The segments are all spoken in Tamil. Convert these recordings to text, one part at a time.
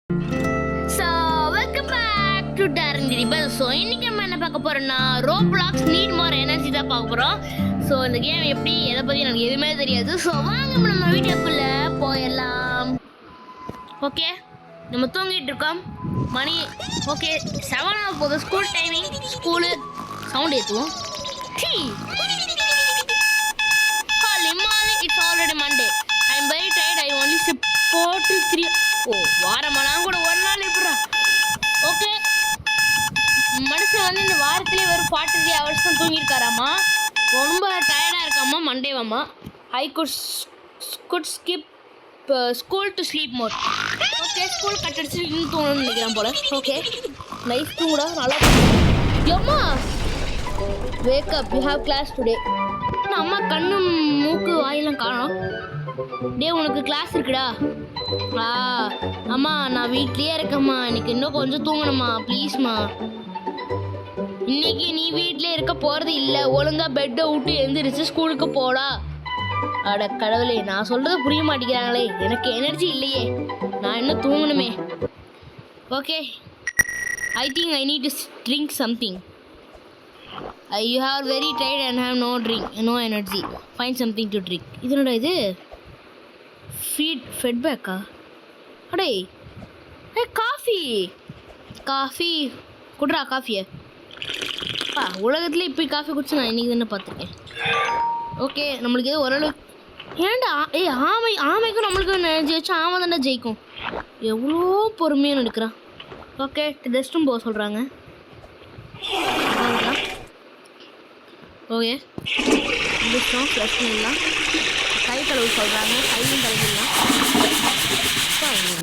So welcome back to Darren Gribble. So இன்னைக்கு நம்ம என்ன பார்க்க போறோம்னா Roblox Need More Energy தான் பார்க்க போறோம். ஸோ இந்த கேம் எப்படி எதை பற்றி எனக்கு எதுவுமே தெரியாது. ஸோ வாங்க நம்ம வீடியோக்குள்ள போயிடலாம். ஓகே, நம்ம தூங்கிட்டு இருக்கோம். மணி ஓகே 7 ஆக போகுது. School timing. ஸ்கூலு சவுண்ட் ஏற்றுவோம். It's already Monday. I'm very tired. I only slept 43. ஓ வாரமெல்லாம் கூட ஒரு நாள் எப்படா. ஓகே, மனுஷன் வந்து இந்த வாரத்திலே வெறும் 43 hours தான் தூங்கியிருக்காராம்மா. ரொம்ப டயர்டாக இருக்காம்மா. மண்டேவாம்மா. I could skip school to sleep more. Okay, school cut அடிச்சு இன்னும் தூங்கணும்னு நினைக்கிறேன் போல. ஓகே, நைஸ் தூங்குடா. நல்லா எம்மா wake up, you have class today. அம்மா கண்ணு மூக்கு வாயெல்லாம் காணோம். டே உனக்கு கிளாஸ் இருக்குடா. அம்மா நான் வீட்லேயே இருக்கேம்மா. எனக்கு இன்னும் கொஞ்சம் தூங்கணும்மா ப்ளீஸ்மா. இன்னைக்கு நீ வீட்டிலே இருக்க போகிறது இல்லை. ஒழுங்காக பெட்டை விட்டு எழுந்திரிச்சு ஸ்கூலுக்கு போடா. அட கடவுளே, நான் சொல்கிறது புரிய மாட்டேங்கிறாங்களே. எனக்கு எனர்ஜி இல்லையே, நான் இன்னும் தூங்கணுமே. Okay, I think I need to drink something. You are very tired and have no energy. Find something to drink. இதனோட இது ஃபீட்பேக்கா? அடே காஃபி குட்ரா காஃபியை. உலகத்துல இப்படி காஃபி குடிச்சு நான் இன்றைக்கி தானே பார்த்துருக்கேன். ஓகே, நம்மளுக்கு எது ஓரளவு ஏன்டா ஆமைக்கும் நம்மளுக்கு எனர்ஜி வச்சு ஆமை தானே ஜெயிக்கும். எவ்வளோ பொறுமையாக நடக்கிறான். ஓகே, ரெஸ்ட் ரூம் போக சொல்கிறாங்க. ஓகே, முடிச்சோம். ஃப்ரெஷ் பண்ணிடலாம். கை கழுவு சொல்கிறாங்க. கையும் கழுவிடலாம்.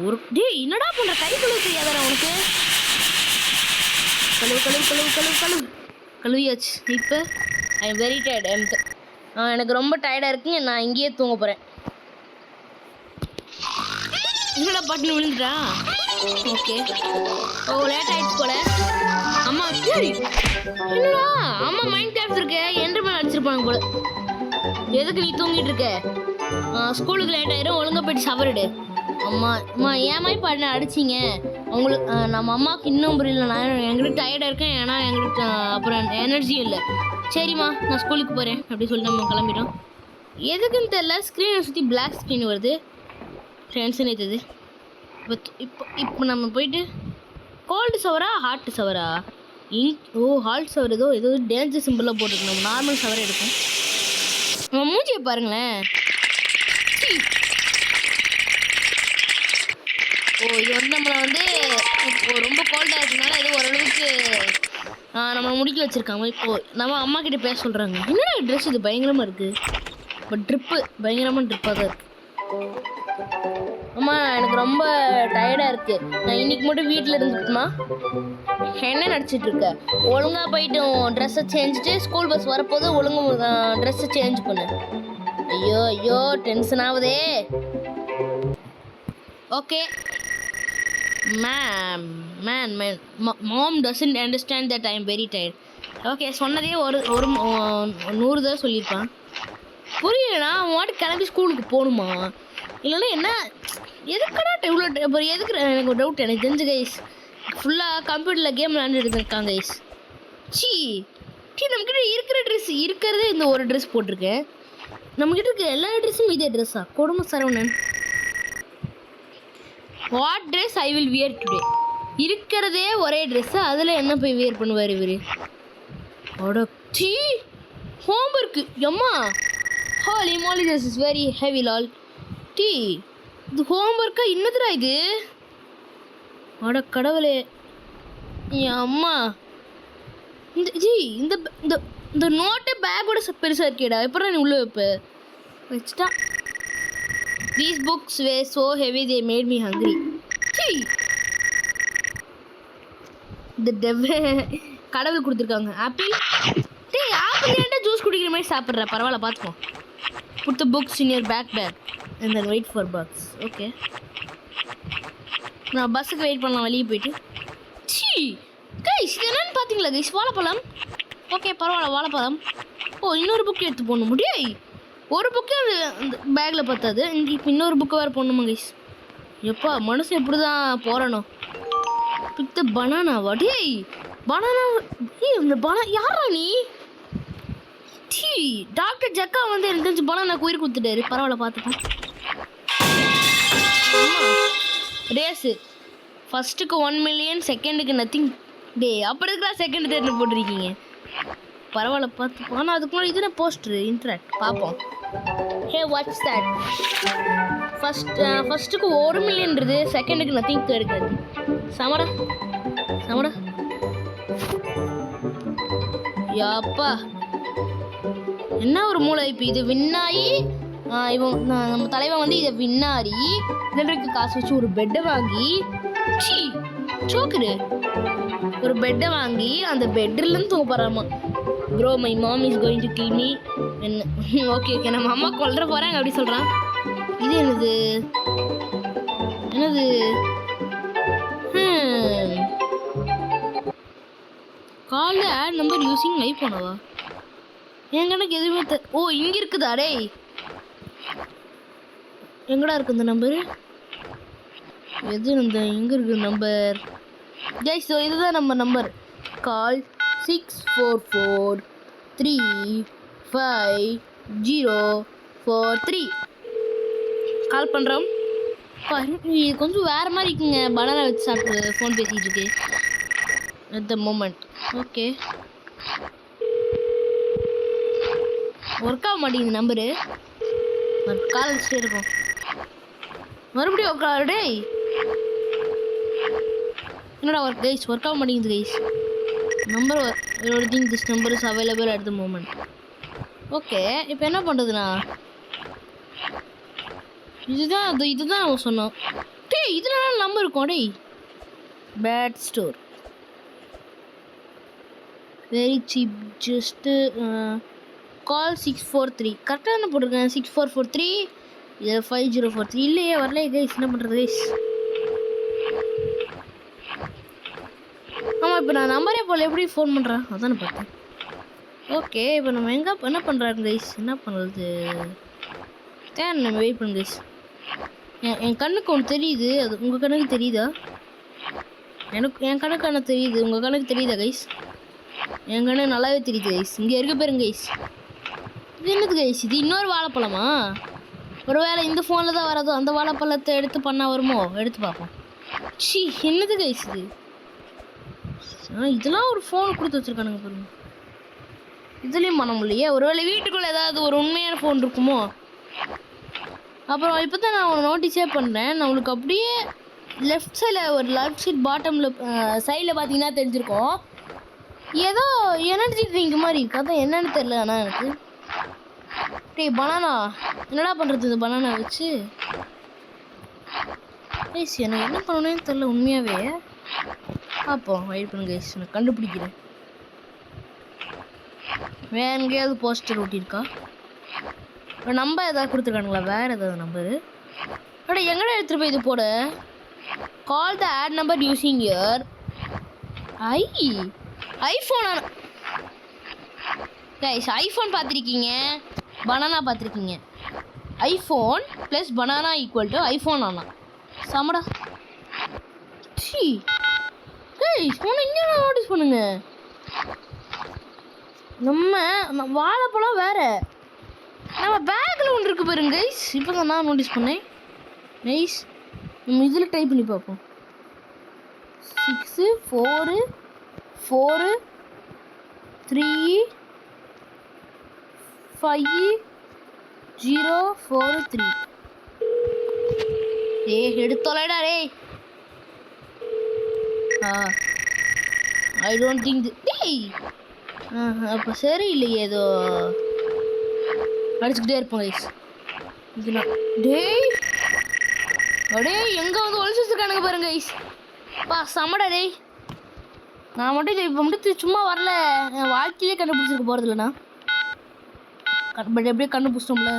ஒரு டே என்னடா பண்ணுற? கை கழுவு தெரியாதாரா உனக்கு? கழுவியாச்சு. இப்போ ஐ எம் வெரி டயர்ட். எனக்கு ரொம்ப டயர்டாக இருக்குங்க. நான் இங்கேயே தூங்க போகிறேன். என்னடா பட்டுன்னு விழுந்துட்டா? ஓகே, லேட் ஆகிடுச்சு போல. அம்மா என்னடா அம்மா மைண்ட் கிராஃப்ட் இருக்கு. என்ற மேலே அடிச்சிருப்பாங்க போல. எதுக்கு நீ தூங்கிட்டு இருக்க? ஸ்கூலுக்கு லேட் ஆயிரும். ஒழுங்காக போயிட்டு சவரிடு. அம்மா ஏமாய் பாட்டு அடிச்சிங்க உங்களுக்கு. நம்ம அம்மாவுக்கு இன்னும் புரியல. நான் எங்களுக்கு டயர்டாக இருக்கேன். ஏன்னா எங்களுக்கு அப்புறம் எனர்ஜியும் இல்லை. சரிம்மா நான் ஸ்கூலுக்கு போகிறேன் அப்படி சொல்லி நம்ம கிளம்பிட்டோம். எதுக்குன்னு தெரில, ஸ்க்ரீனை சுற்றி பிளாக் ஸ்க்ரீன் வருது. டென்ஷன் ஏற்றுது. இப்போ நம்ம போயிட்டு கோல்டு சவரா ஹாட் சவரா? ஹாட் சவர் ஏதோ டேஞ்சர் சிம்பிளாக போட்டுருக்கு. நம்ம நார்மல் சவரை எடுக்கும். நம்ம மூஞ்சியை பாருங்களேன். இது வந்து நம்மளை வந்து ரொம்ப கோல்டாக இருக்கிறதுனால ஏதோ ஓரளவுக்கு நம்மளை முடிக்க வச்சுருக்காங்க. இப்போது நம்ம அம்மா கிட்டே பேச சொல்கிறாங்க. என்னடா ட்ரெஸ் இது பயங்கரமாக இருக்குது. பட் ட்ரிப்பு பயங்கரமாக ட்ரிப்பாக தான் இருக்குது. அம்மா எனக்கு ரொம்ப டயர்டாக இருக்குது. நான் இன்றைக்கி மட்டும் வீட்டில் இருந்துட்டுமா. என்ன நடிச்சிட்டு இருக்க? ஒழுங்காக போயிட்டு ட்ரெஸ்ஸை சேஞ்சிட்டு ஸ்கூல் பஸ் வரப்போது ஒழுங்காக ட்ரெஸ்ஸை சேஞ்ச் பண்ணு. ஐயோ டென்ஷன் ஆகுதே. Okay mom doesn't understand that I am very tired. Okay, சொன்னதே ஒரு 100 தடவை சொல்லியிருப்பான். புரியலண்ணா. அவன் வாட்டி கிளம்பி ஸ்கூலுக்கு போகணுமா? இல்லைன்னா என்ன எதுக்கடா இவ்வளோ அப்புறம் எதுக்கு? எனக்கு ஒரு டவுட். எனக்கு தெரிஞ்சு கைஸ் ஃபுல்லாக கம்ப்யூட்டரில் கேம் விளையாண்டுட்டு இருக்காங்க கைஸ். நம்மக்கிட்ட இருக்கிற ட்ரெஸ் இருக்கிறதே இந்த ஒரு ட்ரெஸ் போட்டிருக்கேன். நம்மக்கிட்ட இருக்க எல்லா ட்ரெஸ்ஸும் இதே ட்ரெஸ்ஸா? கொடுமை Saravanan. What dress I will wear today? இருக்கிறதே ஒரே ட்ரெஸ்ஸு. அதில் என்ன போய் வியர் பண்ணுவார் இவர்? ஹோம்ஒர்க்கு எம்மா. Holy moly, this is very heavy லால். இது ஹோம்ஒர்க்கா? இன்னதுடா இது? அட கடவுளே என் அம்மா. இந்த நோட்டு பேக்கோட பெருசாக இருக்கேடா. எப்படா நீ உள்ள வைப்ப? வச்சுட்டா. These books were so heavy they made me hungry. இந்த கடவுள் கொடுத்துருக்காங்க ஆப்பிள். ஆப்பிள் ஏன்டா ஜூஸ் குடிக்கிற மாதிரி சாப்பிட்ற? பரவாயில்ல பார்த்துக்கோ. Put the books in your backpack and then wait for bus. Okay, நான் பஸ்ஸுக்கு வெயிட் பண்ணலாம் வெளியே போயிட்டு. கைஸ் இது என்னன்னு பார்த்தீங்களா கைஸ்? வாழைப்பழம். ஓகே பரவாயில்ல, வாழைப்பழம். இன்னொரு புக்கு எடுத்து போடணும் முடியும். ஒரு புக்கு அந்த பேக்கில் பார்த்தாது. இங்கே இப்போ இன்னொரு புக்கு வேறு போடணுமா கைஸ்? எப்பா மனுஷன் எப்படி தான் போறணும். Pick the பனானாவா? டேய் பனானா, ஏய் இந்த பனானா யாரா நீ? டீ டாக்டர் ஜக்கா வந்து எனக்கு தெரிஞ்சு பனானாக்கு உயிர் கொடுத்துட்டாரு. பரவாயில்ல பார்த்துப்பேன். ரேஸு ஃபர்ஸ்ட்டுக்கு 1 மில்லியன், செகண்டுக்கு நத்திங். டே அப்படி இருக்கிறா செகண்ட் தேர்ட் போட்டிருக்கீங்க. பரவாயில்ல பார்த்துப்போம். ஆனால் அதுக்கு முன்னாடி இதுனா போஸ்டர் இன்ட்ராக்ட் பார்ப்போம். ஹே வாட்ஸ் தட்? ஃபர்ஸ்ட்டுக்கு 1 மில்லியன்றது, செகண்டுக்கு நத்திங், தேர்டுக்கு நத்திங். சமடா சமடா யாப்பா என்ன ஒரு மூளை. இப்போ இது வின்னாயி இவன் நம்ம தலைவன் வந்து இதை வின்னாரி இதற்கு காசு வச்சு ஒரு பெட்டை வாங்கி சோக்குரு ஒரு பெட்டை வாங்கி அந்த பெட்லேருந்து தூங்க போகிறாமா. Bro my mom is going to kill me. என்ன ஓகே ஓகே நம்ம அம்மா கொல்ற போகிறாங்க அப்படி சொல்கிறான். இது என்னது என்னது? Call ad number using live போனவா? என் கணக்கு எதுவுமே ஓ இங்கே இருக்குதா? டேய் எங்கடா இருக்கு இந்த நம்பரு? எது இந்த எங்கே இருக்குது நம்பர்? கைஸ் இதுதான் நம்ம நம்பர். கால் 6443504 கால் பண்ணுறோம். கொஞ்சம் வேறு மாதிரி இருக்குங்க. பனானா வச்சு சாப்பிட்டு ஃபோன் பேசிகிட்டு இருக்கு at the moment. Okay work ஆக மாட்டேங்குது நம்பரு. கால் வச்சுட்டே இருக்கும். மறுபடியும் ஒர்க் ஆகுது. டேய் என்னடா ஒர்க் கைஸ் ஒர்க் ஆக மாட்டேங்குது guys. Number think this number is available at the moment. Okay இப்போ என்ன பண்ணுறதுண்ணா? இதுதான் அவன் சொன்னான். டேய் இதில் நம்பர் இருக்கும். டேய் bad store very cheap just call 643 கரெக்டாக தானே போட்டிருக்கேன். 6443 இது 5043 இல்லையே வரலையே கைஸ். என்ன பண்ணுறது கைஸ்? ஆமாம் இப்போ நான் நம்பரே போல் எப்படி ஃபோன் பண்ணுறேன் அதானே பார்த்தேன். ஓகே இப்போ நம்ம எங்கே என்ன பண்ணுறாங்க கைஸ்? என்ன பண்ணுறது தேன் நம்ம வெயிட் பண்ணுங்க கைஸ். என் கண்ணுக்கு ஒன்று தெரியுது. அது உங்கள் கண்ணுக்கு தெரியுதா? என் கணக்கு என்ன தெரியுது? உங்கள் கணக்கு தெரியுதா கைஸ்? என் கண்ணு நல்லாவே தெரியுது கைஸ். இங்கே இருக்க பாருங்க கைஸ். இது என்னது கைஸ்? இது இன்னொரு வாழைப்பழமா? ஒரு வேளை இந்த ஃபோனில் தான் வரதோ அந்த வாழைப்பழத்தை எடுத்து பண்ணால் வருமோ? எடுத்து பார்ப்போம். சி என்னது கைஸ் இது? இதெல்லாம் ஒரு ஃபோன் கொடுத்து வச்சுருக்கானுங்க பாருங்க. இதுலேயும் பண்ண முடியலையே. ஒரு வேளை வீட்டுக்குள்ளே ஏதாவது ஒரு உண்மையான ஃபோன் இருக்குமோ? அப்புறம் இப்போ தான் நான் உன்னை நோட்டீஸே பண்ணுறேன். நம்மளுக்கு அப்படியே லெஃப்ட் சைடில் ஒரு லெஃப்ட் சைட் பாட்டமில் சைடில் பார்த்தீங்கன்னா தெரிஞ்சிருக்கோம் ஏதோ எனர்ஜி ட்ரிங்க் மாதிரி இருக்கு. அதான் என்னன்னு தெரில. ஆனால் எனக்கு டேய் பனானா என்னடா பண்ணுறது இந்த பனானா வச்சு? கைஸ் எனக்கு என்ன பண்ணணும்னு தெரில உண்மையாகவே. அப்போ வெயிட் பண்ணுங்க கைஸ் நான் கண்டுபிடிக்கிறேன். வேற எங்கேயாவது போஸ்டர் ஒட்டியிருக்கா? நம்பர் ஏதாவது கொடுத்துருக்கானுங்களா? வேறு ஏதாவது நம்பரு? அட எங்கடா எடுத்துகிட்டு போய் இது போட? Call the ad number using your iPhone. Guys iPhone பார்த்துருக்கீங்க, பனானா பார்த்துருக்கீங்க. IPhone plus banana equal to iPhone ஆனா சமடா. சி கைஸ் ஒன்று இங்கே நோட்டீஸ் பண்ணுங்க. நம்ம வாழைப்பழம் வேறு நம்ம பேக்கில் ஒன்று இருக்குது பாருங்க கைஸ். இப்போ தான் நான் நோட்டீஸ் பண்ணேன். நைஸ் நம்ம இதில் டைப் பண்ணி பார்ப்போம். 6443504 எடுத்தோலடா டேய். ஐ டோன்ட் திங்க் டேய் அப்போ சரி இல்லையே. ஏதோ அடிச்சுக்கிட்டே இருப்போம் கைஸ். இதுனா டேய் அடே எங்கே வந்து ஒழிச்சு வச்சுருக்கானுங்க பாருங்க கைஸ். பா சமடா டேய். நான் மட்டும் இப்போ மட்டும் சும்மா வரல. என் வாழ்க்கையிலே கண்டுபிடிச்சிருக்க போகிறது இல்லைண்ணா. பட் எப்படியே கண்டுபிடிச்சிட்டோம்ல.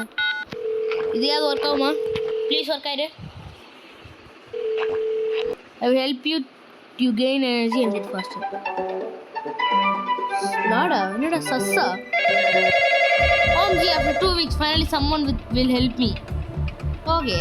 இதையாவது ஒர்க் ஆகுமா? ப்ளீஸ் ஒர்க் ஆயிடு. I will help you to gain energy and get faster. லாடா என்னடா சஸ்ஸா? OMG after 2 weeks finally someone will help me. Okay.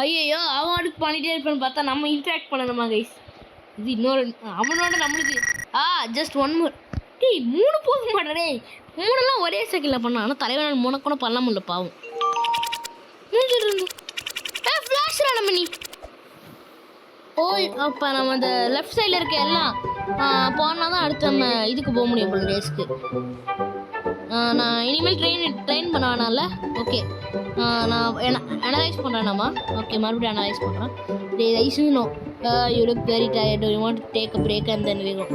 ஐயோ அவன் அடுக்கு பண்ணிட்டே இருப்பான்னு பார்த்தா நம்ம இன்ட்ராக்ட் பண்ணணுமா கைஸ்? இது இன்னொரு அவனோட நம்மளுக்கு ஜஸ்ட் 1 more. டேய் 3 போக மாட்டேடே, 3 ஒரே செகண்டில் பண்ணான். ஆனால் தலைவனால் 3 கூட பண்ண முடியல பாவம். ஃப்ளாஷ்ரா நம்ம நீ அப்போ நம்ம அந்த லெஃப்ட் சைடில் இருக்க எல்லாம் போனால் தான் அடுத்து நம்ம இதுக்கு போக முடியும் போல ரேஸ்க்கு. நான் இனிமேல் ட்ரெயின் பண்ண வேணாம்ல. ஓகே நான் அனலைஸ் பண்ணுறேன்னாமா. ஓகே மறுபடியும் அனலைஸ் பண்ணுறேன். ஐசுனோ you look very tired, you want to take a break and then we go.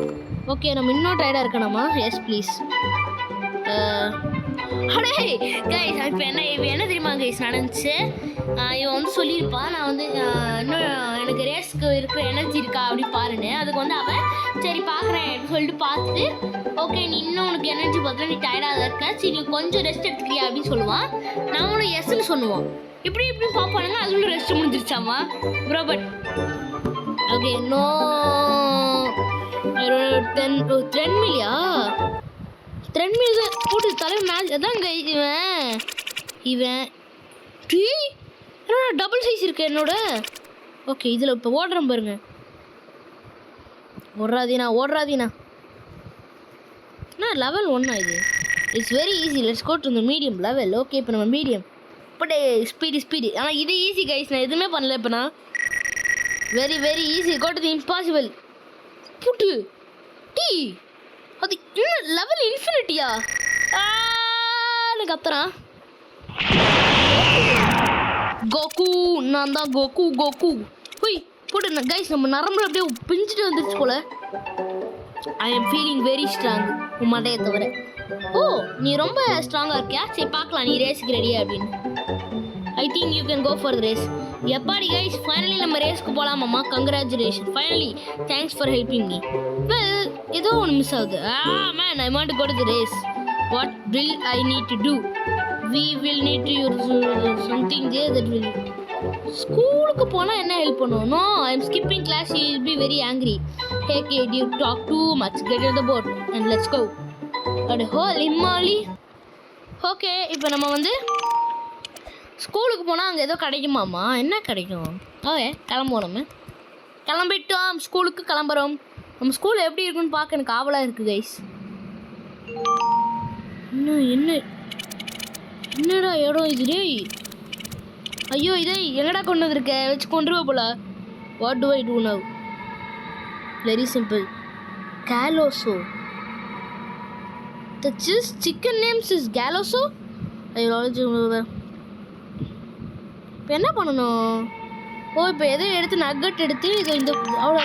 Okay நம்ம இன்னும் டயர்டாக இருக்கணுமா? Yes please. அடே கைஸ் இப்போ என்ன தெரியுமா கைஸ் நடந்துச்சு? இவன் வந்து சொல்லியிருப்பா நான் வந்து இன்னும் எனக்கு ரேஸ்க்கு இருக்கிற எனர்ஜி இருக்கா அப்படின்னு பாருன்னு. அதுக்கு வந்து அவன் சரி பார்க்குறேன் சொல்லிட்டு பார்த்துட்டு ஓகே நீ இன்னும் உனக்கு எனர்ஜி பார்க்கல, நீ டயர்டாக இருக்க, சரி நீ கொஞ்சம் ரெஸ்ட் எடுத்துக்கிறியா அப்படின்னு சொல்லுவான். நாங்களும் எஸ்ன்னு சொல்லுவோம். இப்படி பார்ப்பானுங்க, அதுக்குள்ள ரெஸ்ட் முடிஞ்சிருச்சாமா ப்ரோ. பட் ஓகே நோ 10 மில்லியா த்ரெட்மில் போட்டு தலைவர் மேட்ச் அதாங்க. இவன் டபுள் சைஸ் இருக்கு என்னோட. ஓகே இதில் இப்போ ஓடுறேன் பாருங்க. ஓடுறாதீனா லெவல் 1 இது. It's very easy. Let's go to the medium level. Okay இப்போ நம்ம மீடியம் பட் ஸ்பீடு. ஆனால் இது ஈஸி கைஸ், நான் எதுவுமே பண்ணல. இப்போ நான் very very easy. Go to the impossible புட்டு அது இன்னும் லெவல் இன்ஃபினிட்டியா கத்துறான். கோகு நான் தான் கோகு போய் போட்டு கைஸ் நம்ம நரம்புல அப்படியே பிஞ்சிட்டு வந்துருச்சு போல. I am feeling very strong மண்டையை தவிர. நீ ரொம்ப ஸ்ட்ராங்காக இருக்கியா? சரி பார்க்கலாம் நீ ரேஸுக்கு ரெடியா அப்படின்னு. I think you can go for the race. எப்பாடி கைஸ் ஃபைனலி நம்ம ரேஸ்க்கு போகலாமாம்மா. Congratulation finally, thanks for helping me. Well ஏதோ ஒன்று மிஸ் ஆகுது. Man I want to go to the race. What will I need to do? We will need to your something they that will. ஸ்கூலுக்கு போனால் என்ன ஹெல்ப் பண்ணுவோம்? No I am skipping class. You will be very angry. Hey kid you talk too much. Get in the boat and let's go. At hole இம்மாலி. ஓகே இப்போ நம்ம வந்து ஸ்கூலுக்கு போனால் அங்கே ஏதோ கிடைக்குமாம்மா. என்ன கிடைக்கும்? ஓகே கிளம்புவோம். நம்ம கிளம்பிட்டோம், ஸ்கூலுக்கு கிளம்புறோம். நம்ம ஸ்கூல் எப்படி இருக்குன்னு பார்க்க எனக்கு ஆவலாக இருக்குது கைஸ். என்னடா இடம் இது? டேய் ஐயோ இதே எங்கடா கொண்டு வந்திருக்க? வச்சு கொண்டுருவா போல. What do I do now? Very simple. கேலோசோ. The chicken names is Galoso. இப்போ என்ன பண்ணணும்? இப்போ எதோ எடுத்து நக்கட் எடுத்து இது இந்த அவ்வளோ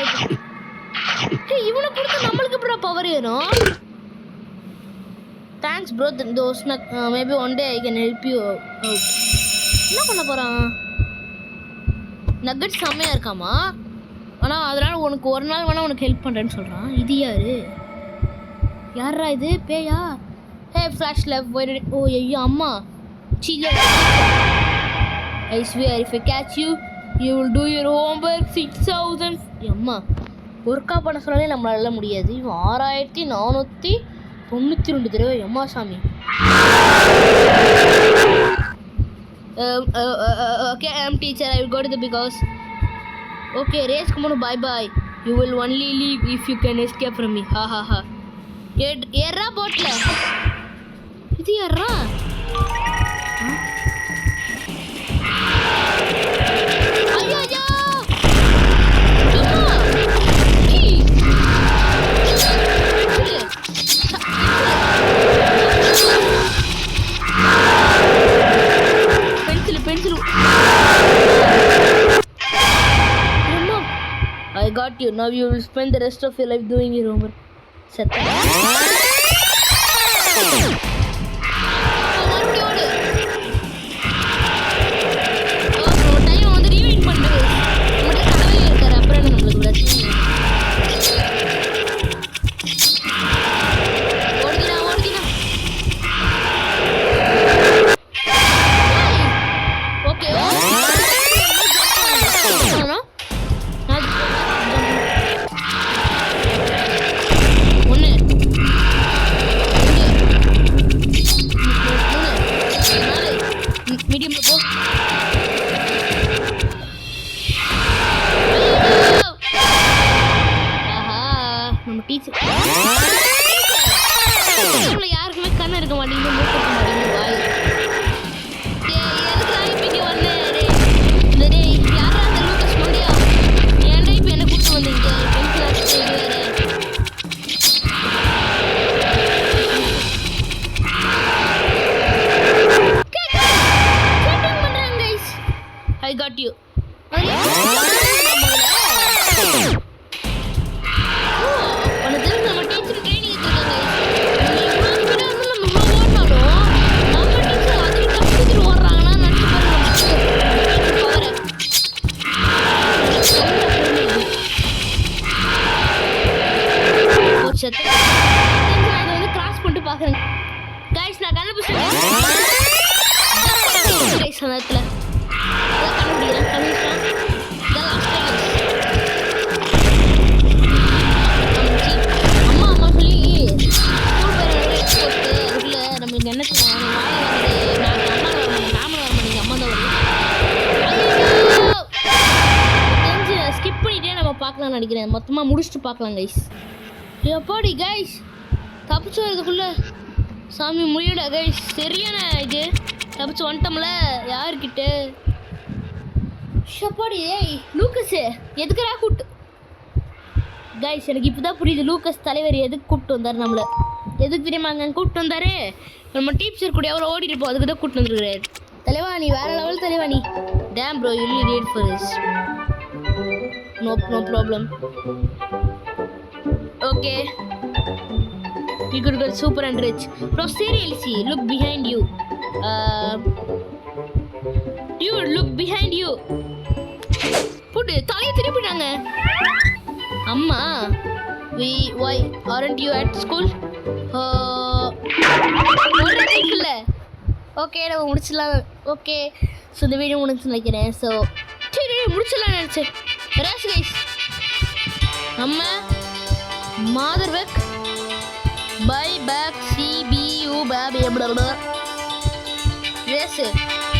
இவனை கொடுத்து நம்மளுக்கு எப்படா பவர் ஏறும்? Thanks bro. Those maybe one day I can help you out. என்ன பண்ண போகிறான்? நக்கட் செம்மையாக இருக்காமா. ஆனால் அதனால் உனக்கு ஒரு நாள் வேணால் உனக்கு ஹெல்ப் பண்ணுறேன்னு சொல்கிறான். இது யாரா இது? பேயா? ஹே ஃப்ளாஷ் லெஃப்ட். ஐயோ அம்மா சீல. I swear if I catch you, you will do your homework 6000. அம்மா ஒர்க்கா பண்ண சொன்னாலே நம்மளால முடியாது. 6492 தடவை. அம்மா சாமி. Okay teacher, I will go to the because. Okay race come on, bye bye. You will only leave if you can escape from me. Ha. ஏறா போட்ல. இது யாரா? Pencil. I got you. Now you will spend the rest of your life doing your homework. செத்த டைம் வந்து ரீவைண்ட் பண்ணுறது. நம்மகிட்ட கடவுளே இருக்காரு. அப்புறம் என்ன நம்மளுக்கு பிரச்சனை? ஓடுதினா ஓகே டீச்சர் யாருக்குமே கண்ணு இருக்க மாட்டேங்குது மூக்க மாட்டேங்குது வாய் எதுக்குடா இப்போ இங்கே வந்தேன் யாரா அந்த லூக்கஸ் மண்டியா ஏன்டா இப்போ என்ன கூப்பிட்டு வந்தீங்க I got you. கிராஸ் பண்ணிட்டு பாக்குறேன் கைஸ் நான் கண்டுபிடிச்சேன் கைஸ் அந்த இடத்துல அம்மா அம்மா சொல்லி ஸ்கூல் பேர் நம்மளுக்கு என்ன ஸ்கிப் பண்ணிட்டே நம்ம பார்க்கலாம்னு நினைக்கிறேன் மொத்தமாக முடிச்சுட்டு பார்க்கலாம் கைஸ் எப்பாடி கைஸ் தப்பிச்சு வரதுக்குள்ள சாமி முடியடா கைஸ் சரியான இது தப்பிச்சு வந்துட்டோம்ல யாருக்கிட்ட ஷப்பாடி ஏய் லூக்கஸு எதுக்குடா கூப்பிட்டு கைஸ் எனக்கு இப்போ தான் புரியுது லூக்கஸ் தலைவர் எதுக்கு கூப்பிட்டு வந்தார் நம்மளை எதுக்கு தெரியுமா அங்கே கூப்பிட்டு வந்தார் நம்ம டீச்சர் கூட எவ்வளோ ஓடி இருப்போம் அதுக்கு தான் கூப்பிட்டு வந்துருக்குறாரு தலைவா நீ வேற லெவல் தலைவா நீ damn bro you need for this no problem okay you could get super and rich bro seriously look behind you dude look behind you put தலைய திருப்பிட்டாங்க அம்மா why aren't you at school இல்ல ஓகே நம்ம முடிச்சிடலாம் ஓகே ஸோ இந்த வீடியோ முடிச்சு நினைக்கிறேன் ஸோ சரி முடிச்சிடலாம் நினச்சேன் ரேஸ் கைஸ் நம்ம மாதர் வெக் பை பேக் சிபியூ பேபி ரேஸ்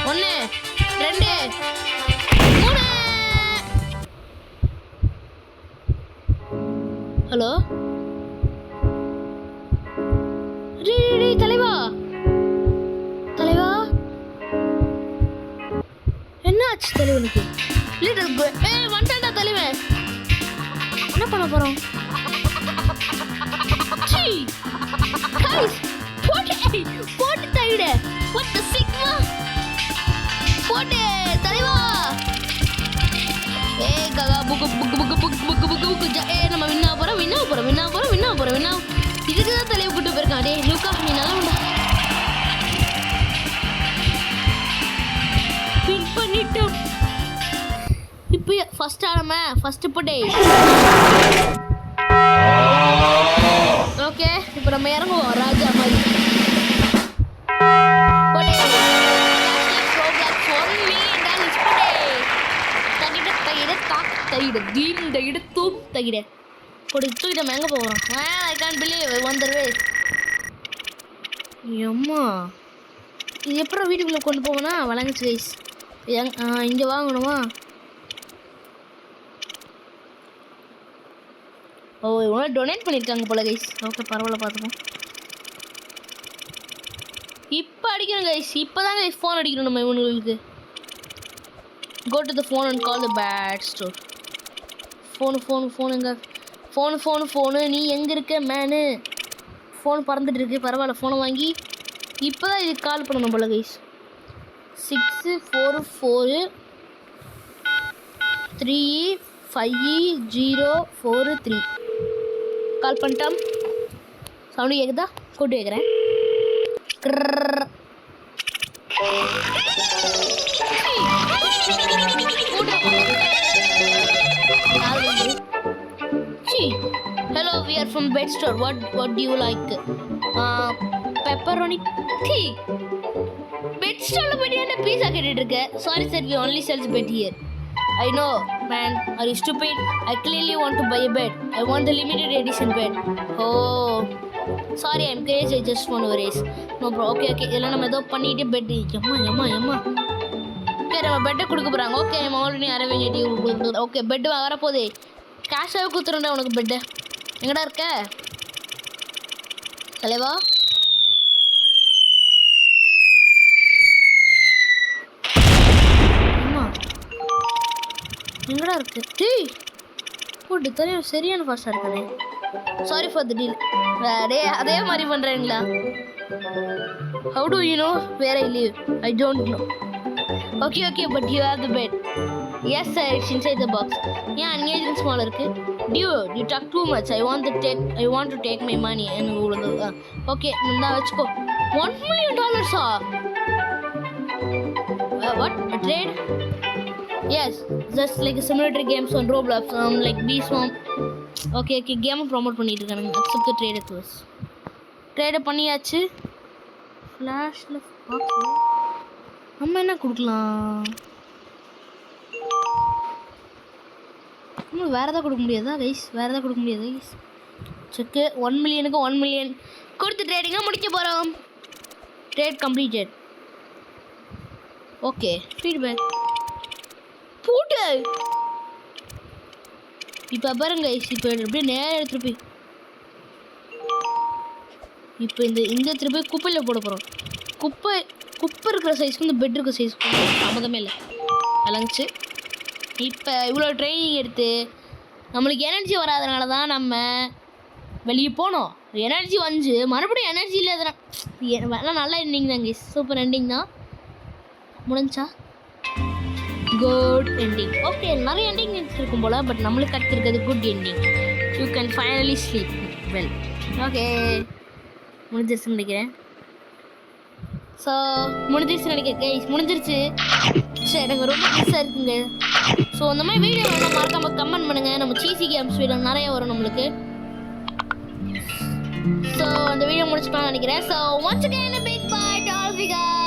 1 2 3 ஹலோ தலைவா தலைவா என்ன ஆச்சு தலைவனுக்கு வந்துட்டான்டா தலைவன் என்ன பண்ண போறோம் போட்டு தவிட what the sigma போட்டு தலைவா ஏய் ககா புக்கு நம்ம வின்னா போறோம் இதுக்கு தான் தலையை கூட்டு போயிருக்கான் டேய் லூக்கா நீ நல்லா உண்டா பின் பண்ணிட்டோம் இப்போ ஃபர்ஸ்ட் ஆடமே ஃபர்ஸ்ட் போட்டே ஓகே இப்போ நம்ம இறங்குவோம் ராஜா மாதிரி தூக்கிட்ட எங்க போகிறோம் ஐ கான்ட் பிலீவ் வந்துடுவே அம்மா இது எப்பறம் வீட்டுக்குள்ளே கொண்டு போவோன்னா வழங்குச்சு கைஸ் இங்கே வாங்கணுமா ஓ இவங்க டொனேட் பண்ணியிருக்காங்க போல கைஸ் ஓகே பரவாயில்ல பார்த்துப்போம் இப்போ அடிக்கணும் கைஸ் இப்போ தான் கைஸ் ஃபோன் அடிக்கணும் நம்ம இவங்களுக்கு go to the phone and call the bad store phone எங்க ஃபோனு நீ எங்கே இருக்க மேனு ஃபோன் பறந்துட்டு இருக்கு பரவாயில்ல ஃபோனை வாங்கி இப்போ தான் இதுக்கு கால் பண்ணணும் போல கைஸ் 6443504 கால் பண்ணிட்டோம் சவுண்டு கேட்குதா கூட்டு கேட்குறேன் Hello, we are from Bed Store. What do you like? Pepperoni. Hey, Bed Store lo pedi enda pizza kettiட்டு இருக்க. Sorry sir, we only sells bed here. I know, man. Are you stupid? I clearly want to buy a bed. I want the limited edition bed. Oh, sorry, I'm crazy. I just want to raise. No bro. Okay. இதெல்லாம் நம்ம ஏதோ பண்ணிட்டு பெட் அம்மா ஓகே நம்ம பெட்டை கொடுக்க போகிறாங்க ஓகே நம்ம ஆல்ரெடி அரேஞ்ச் ஓகே பெட்டு வர போதே கேஷாகவே கொடுத்துருண்டா உனக்கு பெட்டை எங்கடா இருக்க தலைவா? அம்மா எங்கடா இருக்கு? டேய் போட்டு தெரியும், சரியான ஃபாஸ்ட்டாக இருக்கானே. Sorry for the deal. அதே மாதிரி பண்ணுறீங்களா? How do you know where I live? I don't know. Okay, but you have the bed. Yes sir, it's inside the box. Yeah, engagement small இருக்கு. Dude, you talk too much. I want to take my money and okay, நான் வெச்சுக்கோ. $1 million what? A trade? Yes, just like a simulator games on Roblox, like B-Swamp. Okay, game promote பண்ணிட்டு இருக்காங்க. Accept the trade request. Trade பண்ணியாச்சு. Flashல box. நம்ம என்ன கொடுக்கலாம்? நம்ம வேறு எதாவது கொடுக்க முடியாதா கைஸ்? வேறு எதாவது கொடுக்க முடியாதா கைஸ்? செக்கு 1 மில்லியனுக்கு 1 மில்லியன் கொடுத்து ட்ரேடிங்காக முடிக்க போகிறோம். Trade completed. ஓகே, ஃபீட்பேக் போட்டு இப்போ பாருங்க கைஸ். இப்போ அப்படியே நேரம் எடுத்துகிட்டு போய் இப்போ இந்த எடுத்துகிட்டு போய் குப்பையில் போட போகிறோம். குப்பை இருக்கிற சைஸ்க்கு இந்த பெட் இருக்கிற சைஸ்க்கு சம்மந்தமே இல்லை. விளங்குச்சு. இப்போ இவ்வளோ ட்ரைனிங் எடுத்து நம்மளுக்கு எனர்ஜி வராதனால தான் நம்ம வெளியே போனோம். எனர்ஜி வந்து மறுபடியும் எனர்ஜி இல்லாதனா நல்ல எண்டிங் தான் கைஸ். சூப்பர் எண்டிங் தான். முடிஞ்சா குட் எண்டிங். ஓகே, நிறைய எண்டிங் இருக்கும் போல், பட் நம்மளுக்கு கற்றுருக்கிறது good ending. You can finally sleep well. Okay, முடிஞ்சிருச்சுன்னு நினைக்கிறேன். ஸோ முடிஞ்சிருச்சு நினைக்கிறேன் கைஸ். முடிஞ்சிருச்சு. சரி, எனக்கு ரொம்ப மிஸ்ஸாக இருக்குங்க. ஸோ இந்த மாதிரி வீடியோ வேணும் மறக்காம கமெண்ட் பண்ணுங்கள். நம்ம சீசி கேம்ஸ் வீடியோ நிறைய வரும் நம்மளுக்கு. ஸோ அந்த வீடியோ முடிச்சுக்கலாம்னு நினைக்கிறேன். So once again a big bye to all of you guys.